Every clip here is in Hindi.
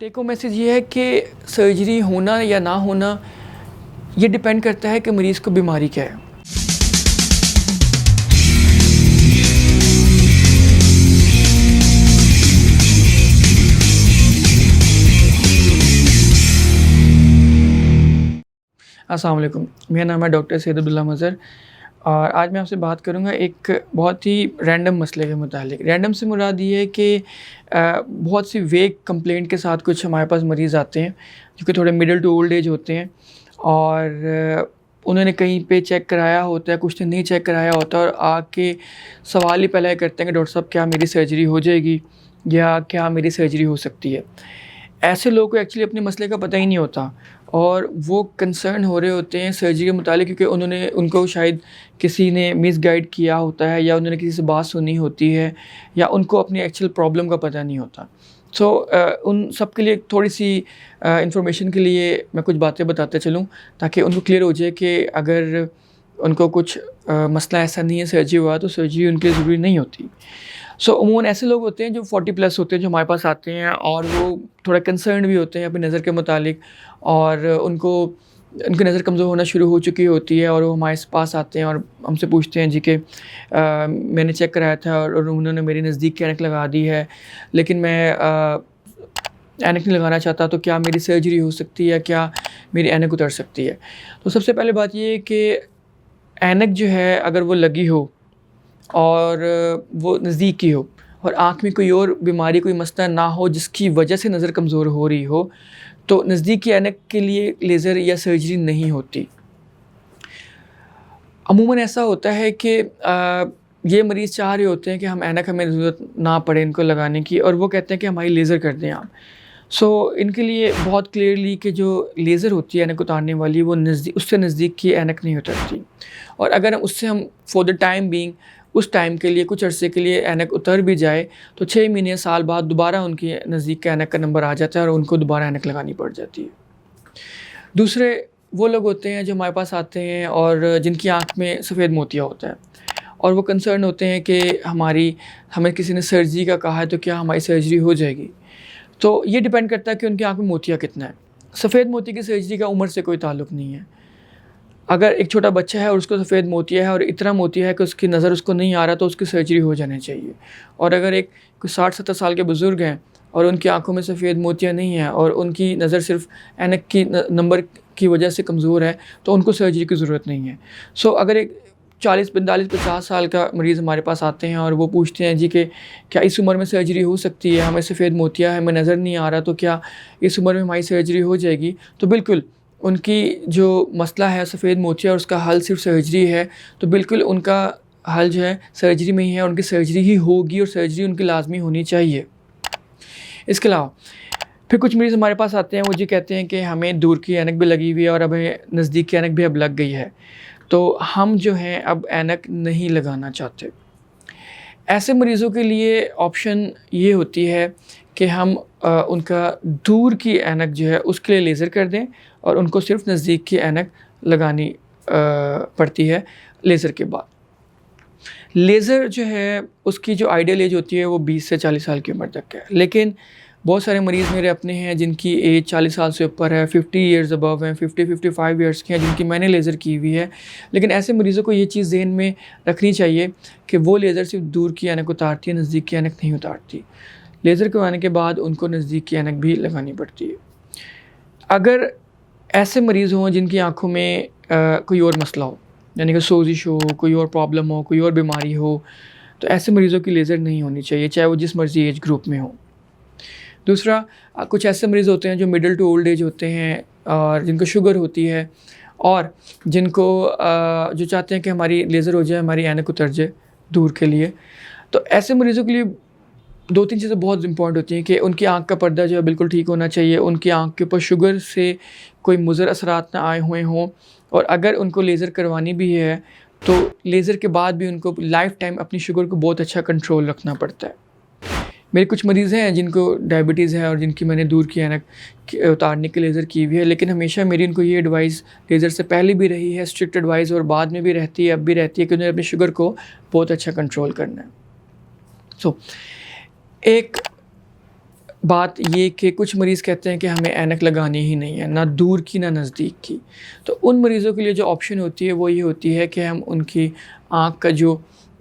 टेक होम मैसेज ये है कि सर्जरी होना या ना होना ये डिपेंड करता है कि मरीज़ को बीमारी क्या है। अस्सलाम वालेकुम, मेरा नाम है डॉक्टर सैयद अब्दुल्ला मज़हर और आज मैं आपसे बात करूँगा एक बहुत ही रैंडम मसले के मुतालिक। रैंडम से मुराद ये है कि बहुत सी वेग कंप्लेंट के साथ कुछ हमारे पास मरीज़ आते हैं जो कि थोड़े मिडिल टू ओल्ड एज होते हैं और उन्होंने कहीं पे चेक कराया होता है, कुछ ने नहीं चेक कराया होता और आके सवाल ही पहले करते हैं कि डॉक्टर साहब क्या मेरी सर्जरी हो जाएगी या क्या मेरी सर्जरी हो सकती है। ऐसे लोगों को एक्चुअली अपने मसले का पता ही नहीं होता और वो कंसर्न हो रहे होते हैं सर्जरी के मुतालिक क्योंकि उनको शायद किसी ने मिसगाइड किया होता है या उन्होंने किसी से बात सुनी होती है या उनको अपनी एक्चुअल प्रॉब्लम का पता नहीं होता। सो उन सब के लिए थोड़ी सी इंफॉर्मेशन के लिए मैं कुछ बातें बताते चलूँ ताकि उनको क्लियर हो जाए कि अगर उनको कुछ मसला ऐसा नहीं है सर्जरी हुआ तो सर्जरी उनके लिए ज़रूरी नहीं होती। उमूमन ऐसे लोग होते हैं जो 40+ होते हैं जो हमारे पास आते हैं और वो थोड़ा कंसर्न भी होते हैं अपनी नज़र के मुतालिक और उनकी नज़र कमज़ोर होना शुरू हो चुकी होती है और वो हमारे पास आते हैं और हमसे पूछते हैं जी कि मैंने चेक कराया था और उन्होंने मेरी नज़दीक की ऐनक लगा दी है लेकिन मैं ऐनक नहीं लगाना चाहता, तो क्या मेरी सर्जरी हो सकती है, क्या मेरी ऐनक उतर सकती है। तो सबसे पहले बात ये है कि ऐनक जो है अगर वो लगी हो और वो नज़दीक की हो और आँख में कोई और बीमारी कोई मसला ना हो जिसकी वजह से नज़र कमज़ोर हो रही हो तो नज़दीक की ऐनक के लिए लेज़र या सर्जरी नहीं होती। अमूमन ऐसा होता है कि ये मरीज़ चाह रहे होते हैं कि हम ऐनक हमें ज़रूरत ना पड़े इनको लगाने की और वो कहते हैं कि हमारी लेज़र कर दें आप। इनके लिए बहुत क्लियरली कि जो लेज़र होती है ऐनक उतारने वाली वो उससे नज़दीक की ऐनक नहीं उतरती और अगर उससे हम फॉर द टाइम बीइंग उस टाइम के लिए कुछ अरसे के लिए ऐनक उतर भी जाए तो 6 महीने साल बाद दोबारा उनकी नज़दीक के ऐनक का नंबर आ जाता है और उनको दोबारा ऐनक लगानी पड़ जाती है। दूसरे वो लोग होते हैं जो हमारे पास आते हैं और जिनकी आँख में सफ़ेद मोतिया होता है और वो कंसर्न होते हैं कि हमें किसी ने सर्जरी का कहा है तो क्या हमारी सर्जरी हो जाएगी। तो ये डिपेंड करता है कि उनकी आँख में मोतिया कितना है। सफ़ेद मोती की सर्जरी का उम्र से कोई ताल्लुक़ नहीं है। अगर एक छोटा बच्चा है और उसको सफ़ेद मोतिया है और इतना मोतिया है कि उसकी नज़र उसको नहीं आ रहा तो उसकी सर्जरी हो जानी चाहिए। और अगर एक कोई 60-70 साल के बुज़ुर्ग हैं और उनकी आँखों में सफ़ेद मोतिया नहीं है और उनकी नज़र सिर्फ ऐनक की नंबर की वजह से कमज़ोर है तो उनको सर्जरी की ज़रूरत नहीं है। अगर एक 40, 45, 50 साल का मरीज़ हमारे पास आते हैं और वो पूछते हैं जी कि क्या इस उम्र में सर्जरी हो सकती है, हमें सफ़ेद मोतिया है, हमें नज़र नहीं आ रहा तो क्या इस उम्र में हमारी सर्जरी हो जाएगी। तो बिल्कुल उनकी जो मसला है सफ़ेद मोतिया और उसका हल सिर्फ सर्जरी है तो बिल्कुल उनका हल जो है सर्जरी में ही है, उनकी सर्जरी ही होगी और सर्जरी उनकी लाजमी होनी चाहिए। इसके अलावा फिर कुछ मरीज़ हमारे पास आते हैं वो जी कहते हैं कि हमें दूर की ऐनक भी लगी हुई है और अब हमें नज़दीक की ऐनक भी अब लग गई है तो हम जो हैं अब ऐनक नहीं लगाना चाहते। ऐसे मरीज़ों के लिए ऑप्शन ये होती है कि हम उनका दूर की ऐनक जो है उसके लिए लेज़र कर दें और उनको सिर्फ नज़दीक की ऐनक लगानी पड़ती है लेज़र के बाद। लेज़र जो है उसकी जो आइडियल एज होती है वो 20 से 40 साल की उम्र तक है, लेकिन बहुत सारे मरीज़ मेरे अपने हैं जिनकी एज 40 साल से ऊपर है, 50 ईयर्स अबव हैं, 50-55 ईयर्स के हैं जिनकी मैंने लेज़र की हुई है। लेकिन ऐसे मरीज़ों को ये चीज़ ज़हन में रखनी चाहिए कि वो लेज़र सिर्फ दूर की ऐनक उतारती है, नज़दीक की ऐनक नहीं उतारती। लेज़र करवाने के बाद उनको नज़दीक की ऐनक भी लगानी पड़ती है। अगर ऐसे मरीज़ हों जिनकी आँखों में कोई और मसला हो, यानी कि सोजिश हो, कोई और प्रॉब्लम हो, कोई और बीमारी हो, तो ऐसे मरीज़ों की लेज़र नहीं होनी चाहिए, चाहे वो जिस मर्ज़ी एज ग्रुप में हो। दूसरा कुछ ऐसे मरीज़ होते हैं जो मिडिल टू ओल्ड एज होते हैं और जिनको शुगर होती है और जिनको जो चाहते हैं कि हमारी लेज़र हो जाए, हमारी ऐनक उतर जाए दूर के लिए। तो ऐसे मरीज़ों के लिए 2-3 चीज़ें बहुत इंपॉर्टेंट होती हैं कि उनकी आँख का पर्दा जो है बिल्कुल ठीक होना चाहिए, उनकी आँख के ऊपर शुगर से कोई मुज़र असरात ना आए हुए हों और अगर उनको लेज़र करवानी भी है तो लेज़र के बाद भी उनको लाइफ़ टाइम अपनी शुगर को बहुत अच्छा कंट्रोल रखना पड़ता है। मेरे कुछ मरीज़ हैं जिनको डायबिटीज़ है और जिनकी मैंने दूर की ऐनक उतारने की लेज़र की हुई है, लेकिन हमेशा मेरी उनको ये एडवाइस लेज़र से पहले भी रही है, स्ट्रिक्ट एडवाइस और बाद में भी रहती है, अब भी रहती है कि उन्हें अपनी शुगर को बहुत अच्छा कंट्रोल करना है। एक बात ये कि कुछ मरीज़ कहते हैं कि हमें ऐनक लगानी ही नहीं है, ना दूर की ना नज़दीक की। तो उन मरीज़ों के लिए जो ऑप्शन होती है वो ये होती है कि हम उनकी आँख का जो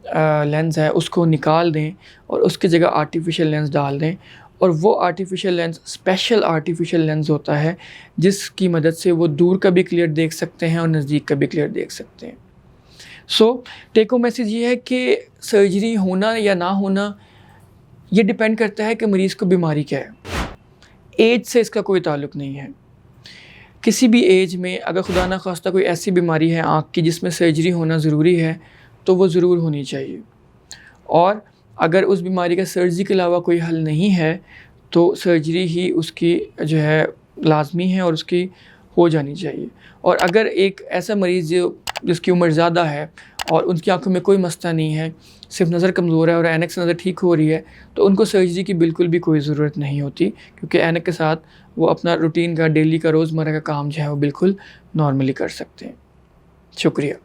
लेंस है उसको निकाल दें और उसकी जगह आर्टिफ़िशियल लेंस डाल दें। और वो artificial lens special artificial lens होता है जिसकी मदद से वो दूर का भी क्लियर देख सकते हैं और नज़दीक का भी क्लियर देख सकते हैं। सो टेक होम मैसेज ये है कि सर्जरी होना या ना होना ये डिपेंड करता है कि मरीज़ को बीमारी क्या है। एज से इसका कोई ताल्लुक़ नहीं है। किसी भी एज में अगर खुदा ना ख़ास्ता कोई ऐसी बीमारी है आँख की जिसमें सर्जरी होना ज़रूरी है तो वो ज़रूर होनी चाहिए। और अगर उस बीमारी का सर्जरी के अलावा कोई हल नहीं है तो सर्जरी ही उसकी जो है लाज़मी है और उसकी हो जानी चाहिए। और अगर एक ऐसा मरीज़ जिसकी उम्र ज़्यादा है और उनकी आँखों में कोई मसला नहीं है, सिर्फ नज़र कमज़ोर है और ऐनक से नज़र ठीक हो रही है, तो उनको सर्जरी की बिल्कुल भी कोई ज़रूरत नहीं होती, क्योंकि ऐनक के साथ वो अपना रूटीन का डेली का रोज़मर्रा का काम जो है वो बिल्कुल नॉर्मली कर सकते हैं। शुक्रिया।